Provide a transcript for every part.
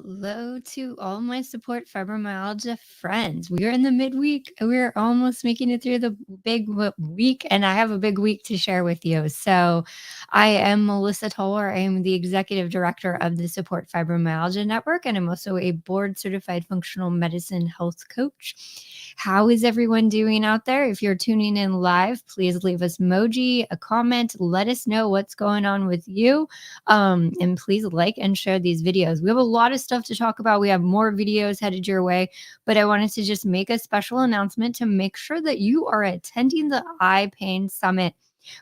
Hello to all my Support Fibromyalgia friends. We are in the midweek. We're almost making it through the big week, and I have a big week to share with you. So, I am Melissa Toller. I am the executive director of the Support Fibromyalgia Network, and I'm also a board certified functional medicine health coach. How is everyone doing out there? If you're tuning in live, please leave us emoji, a comment, let us know what's going on with you. And please like and share these videos. We have a lot of stuff to talk about. We have more videos headed your way, but I wanted to just make a special announcement to make sure that you are attending the iPain Summit,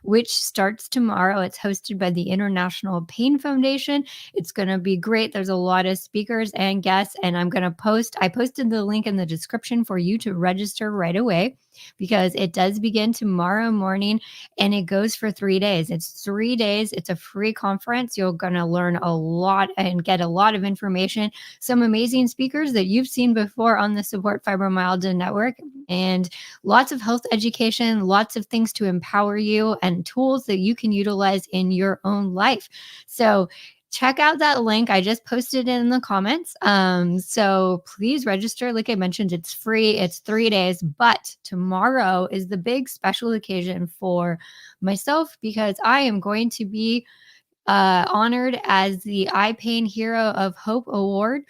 which starts tomorrow. It's hosted by the International Pain Foundation. It's going to be great. There's a lot of speakers and guests, and I posted the link in the description for you to register right away because it does begin tomorrow morning and it goes for 3 days. It's 3 days. It's a free conference. You're going to learn a lot and get a lot of information. Some amazing speakers that you've seen before on the Support Fibromyalgia Network, and lots of health education, lots of things to empower you and tools that you can utilize in your own life. So check out that link. I just posted it in the comments. So please register. Like I mentioned, it's free. It's 3 days, but tomorrow is the big special occasion for myself because I am going to be honored as the iPain Hero of Hope Award.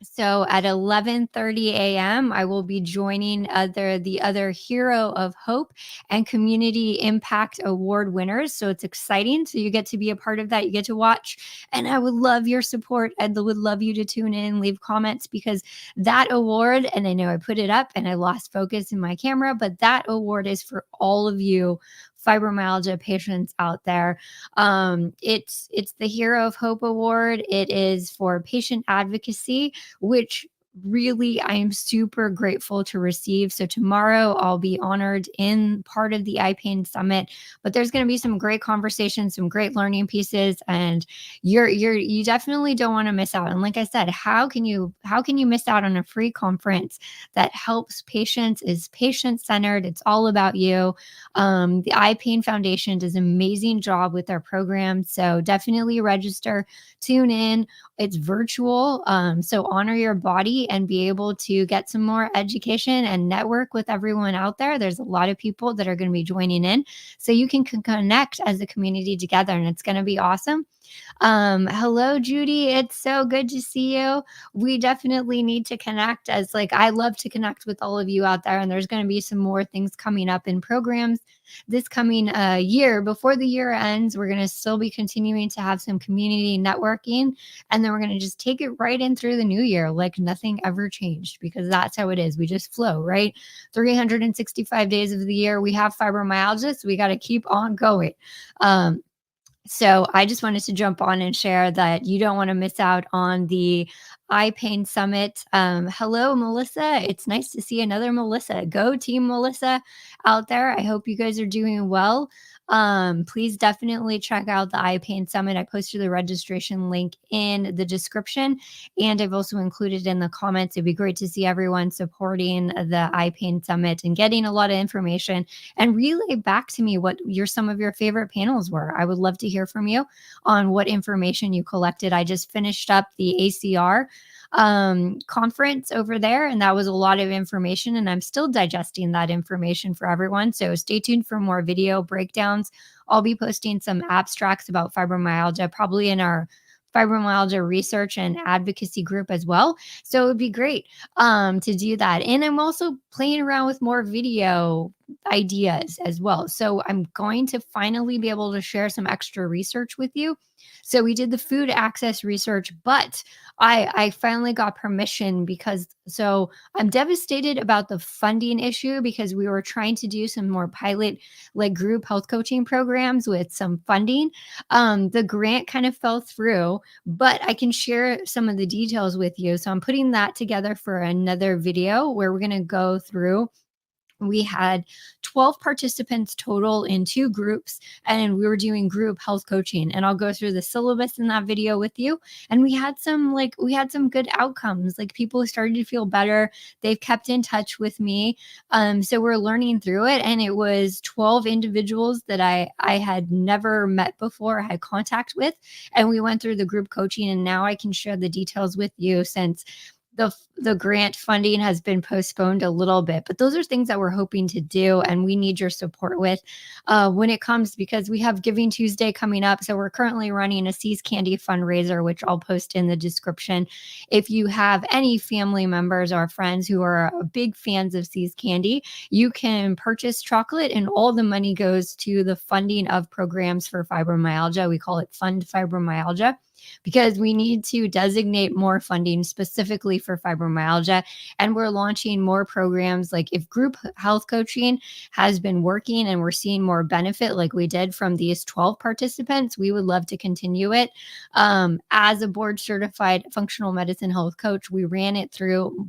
So at 11:30 a.m., I will be joining the other Hero of Hope and Community Impact Award winners. So it's exciting. So you get to be a part of that. You get to watch, and I would love your support. I would love you to tune in, leave comments, because that award, and I know I put it up and I lost focus in my camera, but that award is for all of you fibromyalgia patients out there. It's the Hero of Hope Award. It is for patient advocacy, which really I am super grateful to receive. So tomorrow I'll be honored in part of the iPain Summit, but there's going to be some great conversations, some great learning pieces, and you definitely don't want to miss out. And like I said, how can you miss out on a free conference that helps patients, is patient centered? It's all about you. The iPain Foundation does an amazing job with their program, so definitely register, tune in. It's virtual, so honor your body and be able to get some more education and network with everyone out there. There's a lot of people that are going to be joining in, so you can connect as a community together, and it's going to be awesome. Hello, Judy. It's so good to see you. We definitely need to connect, as like I love to connect with all of you out there, and there's going to be some more things coming up in programs this coming year. Before the year ends, we're going to still be continuing to have some community networking, and then we're going to just take it right in through the new year like nothing ever changed, because that's how it is. We just flow, right? 365 days of the year we have fibromyalgia, so we got to keep on going. So I just wanted to jump on and share that you don't want to miss out on the iPain Summit. Hello, Melissa. It's nice to see another Melissa. Go team Melissa out there. I hope you guys are doing well. Please definitely check out the iPain Summit. I posted the registration link in the description, and I've also included in the comments. It'd be great to see everyone supporting the iPain Summit and getting a lot of information, and relay back to me what some of your favorite panels were. I would love to hear from you on what information you collected. I just finished up the ACR conference over there, and that was a lot of information, and I'm still digesting that information for everyone. So stay tuned for more video breakdowns. I'll be posting some abstracts about fibromyalgia, probably in our fibromyalgia research and advocacy group as well. So it would be great to do that. And I'm also playing around with more video ideas as well. So I'm going to finally be able to share some extra research with you. So we did the food access research, but I finally got permission, because so I'm devastated about the funding issue, because we were trying to do some more pilot like group health coaching programs with some funding. The grant kind of fell through, but I can share some of the details with you. So I'm putting that together for another video where we're going to go through We had 12 participants total in 2 groups, and we were doing group health coaching, and I'll go through the syllabus in that video with you. And we had some good outcomes. Like, people started to feel better. They've kept in touch with me. So we're learning through it, and it was 12 individuals that I had never met before, had contact with, and we went through the group coaching, and now I can share the details with you since the grant funding has been postponed a little bit. But those are things that we're hoping to do, and we need your support with when it comes, because we have Giving Tuesday coming up. So we're currently running a Seas Candy fundraiser, which I'll post in the description. If you have any family members or friends who are big fans of Seas Candy, you can purchase chocolate, and all the money goes to the funding of programs for fibromyalgia. We call it Fund Fibromyalgia, because we need to designate more funding specifically for fibromyalgia. And we're launching more programs. Like, if group health coaching has been working and we're seeing more benefit like we did from these 12 participants, we would love to continue it. As a board certified functional medicine health coach, we ran it through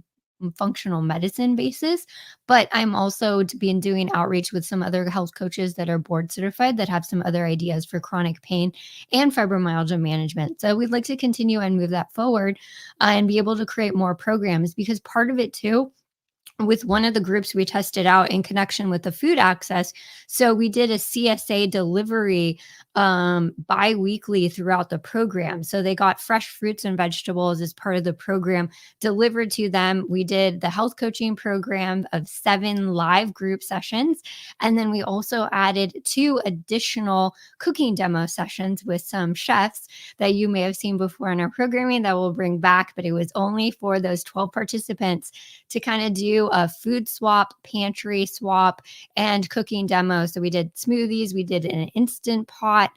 functional medicine basis, but I'm also been doing outreach with some other health coaches that are board certified that have some other ideas for chronic pain and fibromyalgia management. So we'd like to continue and move that forward, and be able to create more programs, because part of it too, with one of the groups we tested out in connection with the food access. So we did a CSA delivery bi-weekly throughout the program. So they got fresh fruits and vegetables as part of the program delivered to them. We did the health coaching program of 7 live group sessions. And then we also added 2 additional cooking demo sessions with some chefs that you may have seen before in our programming that we'll bring back, but it was only for those 12 participants to kind of do a food swap, pantry swap, and cooking demo. So we did smoothies, we did an instant pot.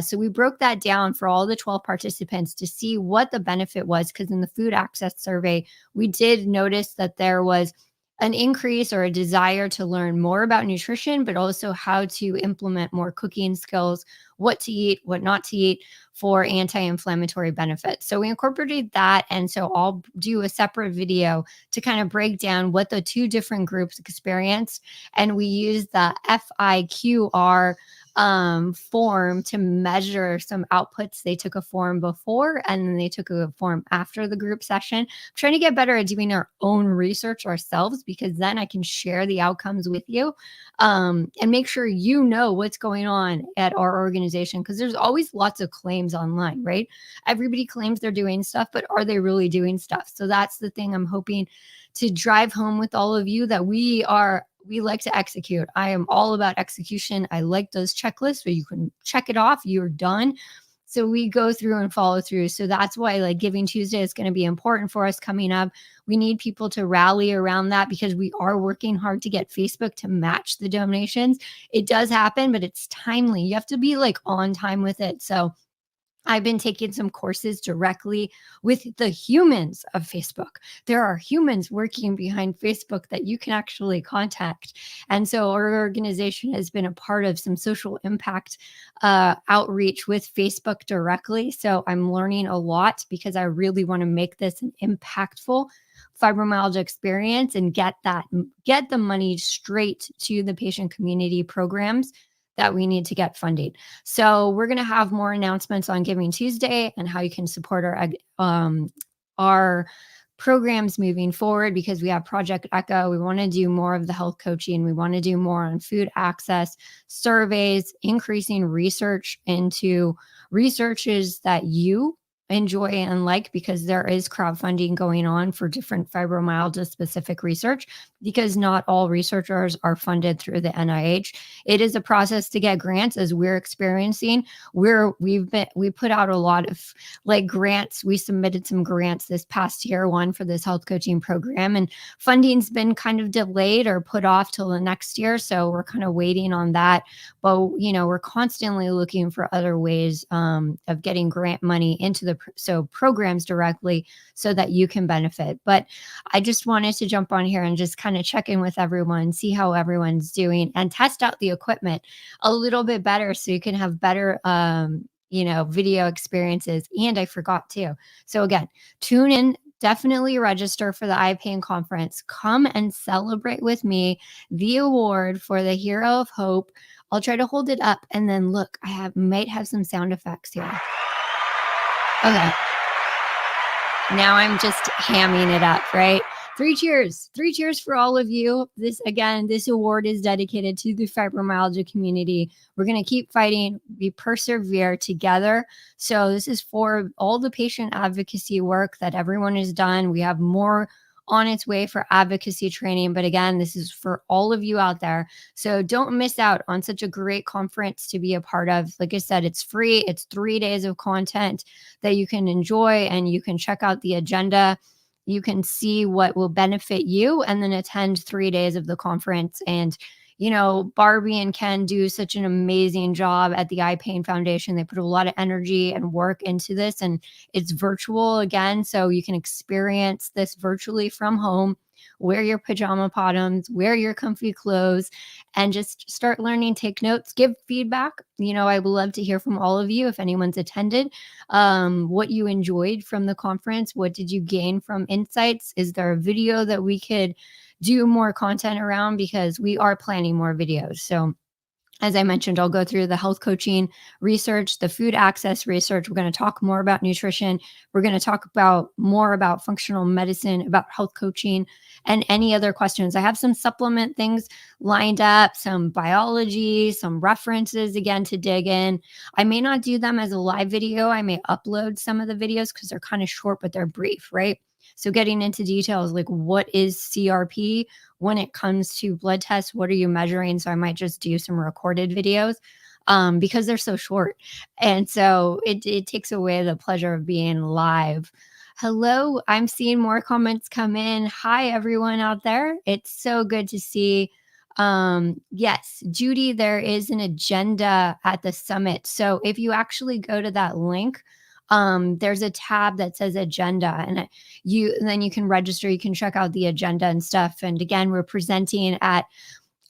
So we broke that down for all the 12 participants to see what the benefit was, because in the food access survey, we did notice that there was an increase or a desire to learn more about nutrition, but also how to implement more cooking skills, what to eat, what not to eat for anti-inflammatory benefits. So we incorporated that. And so I'll do a separate video to kind of break down what the 2 different groups experienced. And we use the FIQR form to measure some outputs. They took a form before and then they took a form after the group session. I'm trying to get better at doing our own research ourselves, because then I can share the outcomes with you, and make sure you know what's going on at our organization, because there's always lots of claims online, right? Everybody claims they're doing stuff, but are they really doing stuff? So that's the thing I'm hoping to drive home with all of you, that we like to execute. I am all about execution. I like those checklists where you can check it off, you're done. So we go through and follow through. So that's why, like, Giving Tuesday is going to be important for us coming up. We need people to rally around that, because we are working hard to get Facebook to match the donations. It does happen, but it's timely. You have to be like on time with it. So I've been taking some courses directly with the humans of Facebook. There are humans working behind Facebook that you can actually contact. And so our organization has been a part of some social impact outreach with Facebook directly. So I'm learning a lot, because I really want to make this an impactful fibromyalgia experience and get the money straight to the patient community programs that we need to get funding. So we're going to have more announcements on Giving Tuesday and how you can support our programs moving forward, because we have Project Echo. We want to do more of the health coaching. We want to do more on food access, surveys, increasing research into researches that you enjoy and like, because there is crowdfunding going on for different fibromyalgia specific research, because not all researchers are funded through the NIH. It is a process to get grants, as we're experiencing. We put out a lot of like grants. We submitted some grants this past year, one for this health coaching program, and funding's been kind of delayed or put off till the next year. So we're kind of waiting on that. But we're constantly looking for other ways of getting grant money into the programs directly, so that you can benefit. But I just wanted to jump on here and just kind of check in with everyone, see how everyone's doing, and test out the equipment a little bit better, so you can have better video experiences. And I forgot to. So again, tune in definitely register for the iPain conference. Come and celebrate with me the award for the Hero of Hope. I'll try to hold it up, and then look, might have some sound effects here. Okay. Now I'm just hamming it up, right? Three cheers. Three cheers for all of you. This award is dedicated to the fibromyalgia community. We're going to keep fighting. We persevere together. So this is for all the patient advocacy work that everyone has done. We have more on its way for advocacy training. But again, this is for all of you out there. So don't miss out on such a great conference to be a part of. Like I said, it's free. It's 3 days of content that you can enjoy, and you can check out the agenda. You can see what will benefit you and then attend 3 days of the conference. And, Barbie and Ken do such an amazing job at the iPain Foundation. They put a lot of energy and work into this, and it's virtual again. So you can experience this virtually from home. Wear your pajama bottoms, wear your comfy clothes, and just start learning, take notes, give feedback. I would love to hear from all of you if anyone's attended, what you enjoyed from the conference. What did you gain from insights? Is there a video that we could do more content around? Because we are planning more videos. So as I mentioned, I'll go through the health coaching research, the food access research. We're going to talk more about nutrition. We're going to talk more about functional medicine, about health coaching, and any other questions. I have some supplement things lined up, some biology, some references again to dig in. I may not do them as a live video. I may upload some of the videos because they're kind of short, but they're brief, right? So getting into details like what is CRP when it comes to blood tests, what are you measuring? So I might just do some recorded videos because they're so short. And so it takes away the pleasure of being live. Hello, I'm seeing more comments come in. Hi, everyone out there. It's so good to see. Yes, Judy, there is an agenda at the summit. So if you actually go to that link, there's a tab that says agenda, and then you can register. You can check out the agenda and stuff. And again, we're presenting at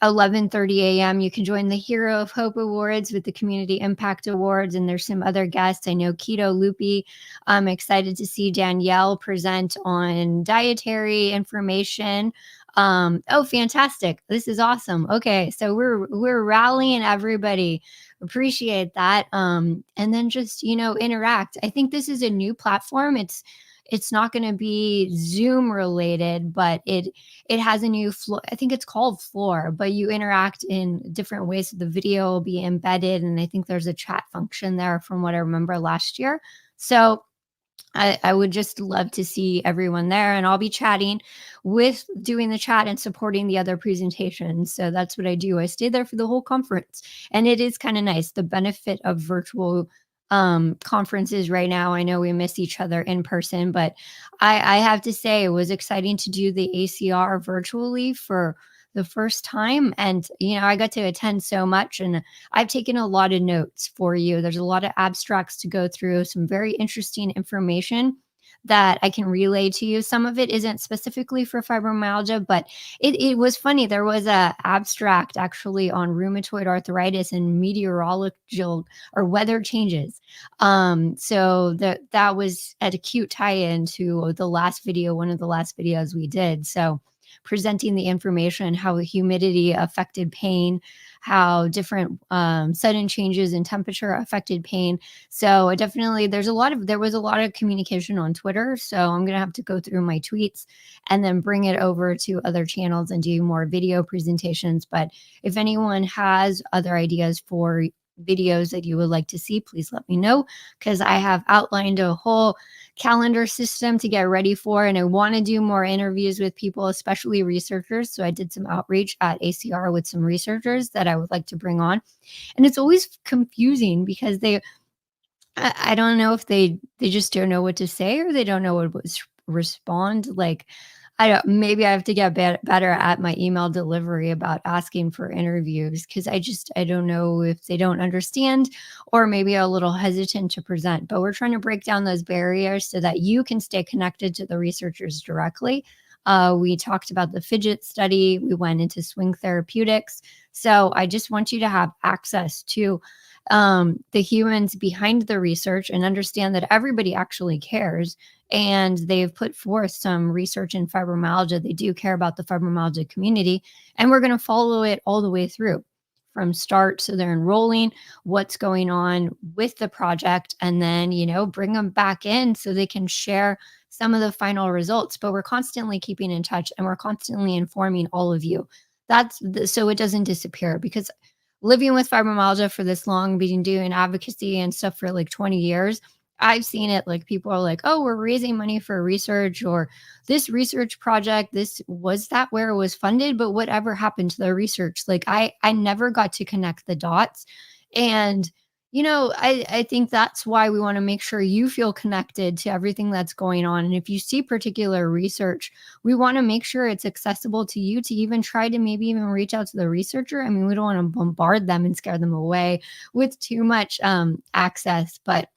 11:30 a.m. You can join the Hero of Hope Awards with the Community Impact Awards, and there's some other guests. I know Keto Loopy. I'm excited to see Danielle present on dietary information. Oh, fantastic. This is awesome. Okay, so we're rallying everybody. Appreciate that. And then just, interact. I think this is a new platform. It's not going to be Zoom related, but it has a new floor. I think it's called Floor, but you interact in different ways. The video will be embedded, and I think there's a chat function there from what I remember last year. So I would just love to see everyone there, and I'll be chatting doing the chat and supporting the other presentations. So that's what I do. I stay there for the whole conference, and it is kind of nice. The benefit of virtual conferences right now. I know we miss each other in person, but I have to say it was exciting to do the ACR virtually for the first time. And, I got to attend so much, and I've taken a lot of notes for you. There's a lot of abstracts to go through, some very interesting information that I can relay to you. Some of it isn't specifically for fibromyalgia, but it was funny. There was a abstract actually on rheumatoid arthritis and meteorological or weather changes. So that was at a cute tie-in to the last video, one of the last videos we did. So presenting the information, how humidity affected pain, how different sudden changes in temperature affected pain. So definitely there was a lot of communication on Twitter. So I'm going to have to go through my tweets and then bring it over to other channels and do more video presentations. But if anyone has other ideas for videos that you would like to see, please let me know, because I have outlined a whole calendar system to get ready for, and I want to do more interviews with people, especially researchers. So I did some outreach at ACR with some researchers that I would like to bring on, and it's always confusing because I don't know if they just don't know what to say, or they don't know what to respond. Like, maybe I have to get better at my email delivery about asking for interviews, because I don't know if they don't understand, or maybe a little hesitant to present. But we're trying to break down those barriers so that you can stay connected to the researchers directly. We talked about the fidget study. We went into swing therapeutics. So I just want you to have access to the humans behind the research and understand that everybody actually cares. And they've put forth some research in fibromyalgia. They do care about the fibromyalgia community, and we're going to follow it all the way through from start. So they're enrolling, what's going on with the project, and then, bring them back in so they can share some of the final results. But we're constantly keeping in touch and we're constantly informing all of you. So it doesn't disappear, because living with fibromyalgia for this long, being doing advocacy and stuff for like 20 years, I've seen it. Like, people are like, oh, we're raising money for research, or this research project, this was that where it was funded, but whatever happened to the research? Like, I never got to connect the dots. And I think that's why we want to make sure you feel connected to everything that's going on. And if you see particular research, we want to make sure it's accessible to you to even try to maybe even reach out to the researcher. I mean, we don't want to bombard them and scare them away with too much access, but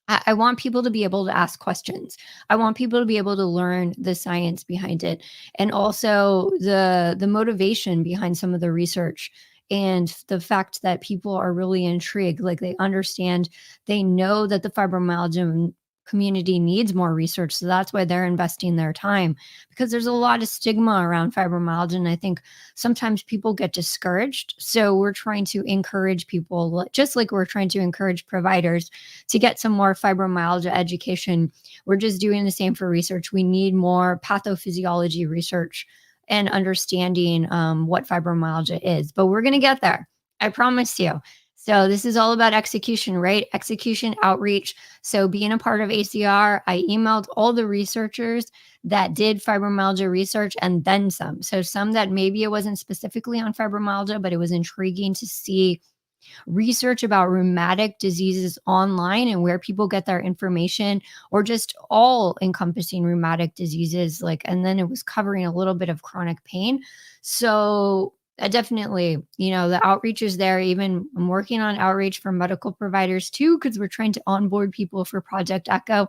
I want people to be able to ask questions. I want people to be able to learn the science behind it, and also the motivation behind some of the research, and the fact that people are really intrigued. Like, they understand, they know that the fibromyalgia community needs more research. So that's why they're investing their time, because there's a lot of stigma around fibromyalgia. And I think sometimes people get discouraged. So we're trying to encourage people, just like we're trying to encourage providers to get some more fibromyalgia education. We're just doing the same for research. We need more pathophysiology research and understanding what fibromyalgia is. But we're going to get there. I promise you. So this is all about execution, right? Execution, outreach. So being a part of ACR, I emailed all the researchers that did fibromyalgia research and then some. So some that maybe it wasn't specifically on fibromyalgia, but it was intriguing to see research about rheumatic diseases online and where people get their information, or just all encompassing rheumatic diseases. Like, and then it was covering a little bit of chronic pain. So definitely, the outreach is there. Even I'm working on outreach for medical providers too, because we're trying to onboard people for Project Echo.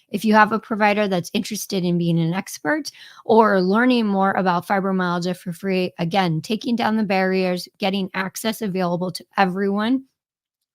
If you have a provider that's interested in being an expert or learning more about fibromyalgia for free, again, taking down the barriers, getting access available to everyone,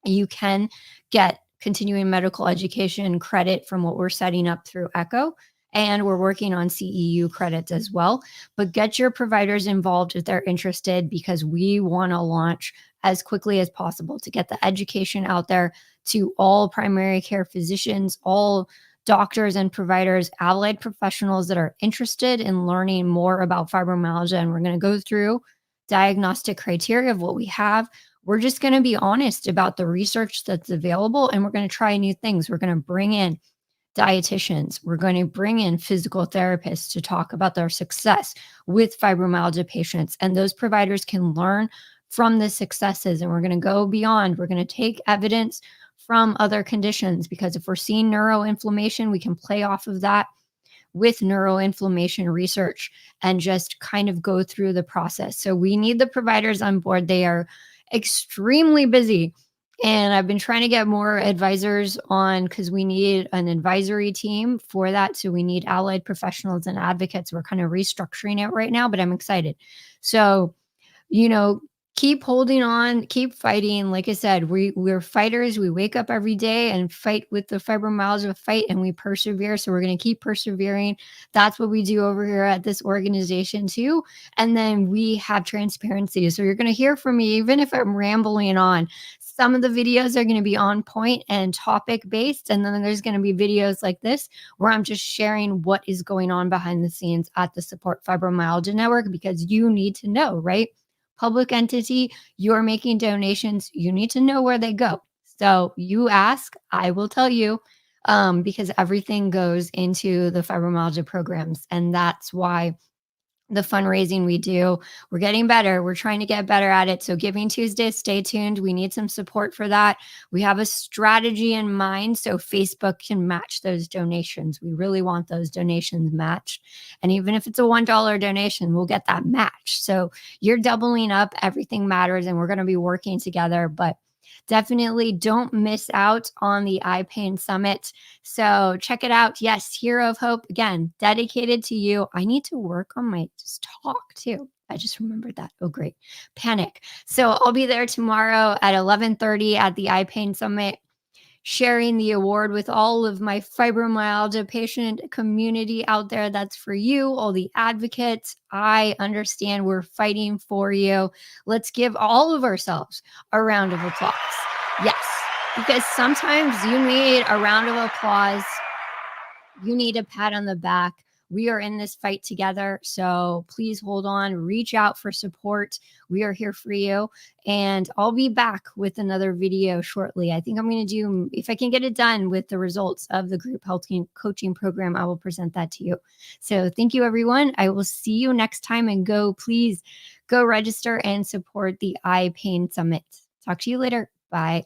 you can get continuing medical education credit from what we're setting up through Echo. And we're working on CEU credits as well. But get your providers involved if they're interested, because we want to launch as quickly as possible to get the education out there to all primary care physicians, all doctors and providers, allied professionals that are interested in learning more about fibromyalgia. And we're going to go through diagnostic criteria of what we have. We're just going to be honest about the research that's available, and we're going to try new things. We're going to bring in dietitians. We're going to bring in physical therapists to talk about their success with fibromyalgia patients, and those providers can learn from the successes. And we're going to go beyond. We're going to take evidence from other conditions, because if we're seeing neuroinflammation, we can play off of that with neuroinflammation research and just kind of go through the process. So we need the providers on board. They are extremely busy. And I've been trying to get more advisors on, because we need an advisory team for that. So we need allied professionals and advocates. We're kind of restructuring it right now, but I'm excited. So, you know, keep holding on, keep fighting. Like I said, we're fighters. We wake up every day and fight with the fibromyalgia fight, and we persevere. So we're going to keep persevering. That's what we do over here at this organization too. And then we have transparency. So you're going to hear from me, even if I'm rambling on. Some of the videos are going to be on point and topic based. And then there's going to be videos like this where I'm just sharing what is going on behind the scenes at the Support Fibromyalgia Network, because you need to know, right? Public entity, you're making donations, you need to know where they go. So you ask, I will tell you, because everything goes into the fibromyalgia programs. And that's why the fundraising we do, we're getting better. We're trying to get better at it. So Giving Tuesday, stay tuned. We need some support for that. We have a strategy in mind so Facebook can match those donations. We really want those donations matched. And even if it's a $1 donation, we'll get that matched. So you're doubling up. Everything matters, and we're going to be working together. But definitely don't miss out on the iPain Summit. So check it out. Yes, Hero of Hope, again, dedicated to you. I need to work on my just talk too. I just remembered that. Oh, great. Panic. So I'll be there tomorrow at 11:30 at the iPain Summit, sharing the award with all of my fibromyalgia patient community out there. That's for you, all the advocates. I understand we're fighting for you. Let's give all of ourselves a round of applause. Yes, because sometimes you need a round of applause. You need a pat on the back. We are in this fight together. So please hold on, reach out for support. We are here for you. And I'll be back with another video shortly. I think I'm going to do, if I can get it done with the results of the group health coaching program, I will present that to you. So thank you, everyone. I will see you next time, and please go register and support the iPain Summit. Talk to you later. Bye.